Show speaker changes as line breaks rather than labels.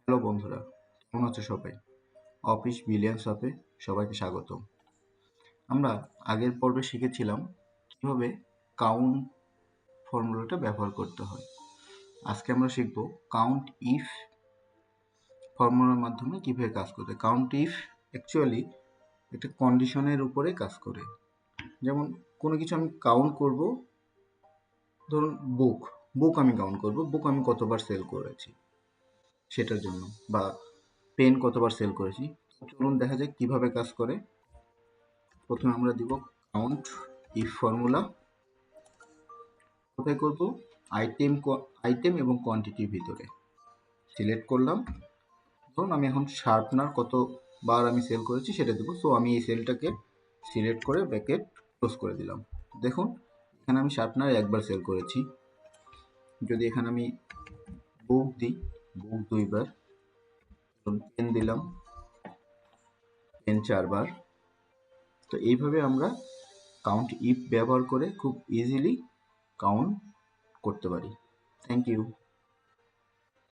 Hello বন্ধুরা, কেমন আছো সবাই? অফিস বিলিয়ন শপে সবাইকে স্বাগত। আমরা আগের পর্বে শিখেছিলাম কিভাবে কাউন্ট ফর্মুলাটা ব্যবহার করতে হয়। আজকে আমরা শিখব কাউন্ট ইফ ফর্মুলার মাধ্যমে কিভাবে কাজ করতে। কাউন্ট ইফ অ্যাকচুয়ালি একটা কন্ডিশনের উপরে কাজ করে। যেমন কোনো কিছু আমি কাউন্ট করব, ধরুন বুক আমি কাউন্ট করব, বুক আমি কতবার সেল করেছি সেটার জন্য, বা পেন কতবার সেল করেছি। চলুন দেখা যাক কিভাবে কাজ করে। প্রথমে আমরা দিব কাউন্ট ইফ ফর্মুলা। কোথায় করব? আইটেম এবং কোয়ান্টিটির ভিতরে সিলেক্ট করলাম। ধরুন আমি এখন শার্পনার কতবার আমি সেল করেছি সেটা দেবো। সো আমি এই সেলটাকে সিলেক্ট করে ব্র্যাকেট ক্লোজ করে দিলাম। দেখুন এখানে আমি শার্পনার একবার সেল করেছি। যদি এখানে আমি বুক দিই, বুক 2 বার, পেন দিলাম, পেন 4 বার। তো এইভাবে আমরা কাউন্ট ইফ ব্যবহার করে খুব ইজিলি কাউন্ট করতে পারি। Thank you.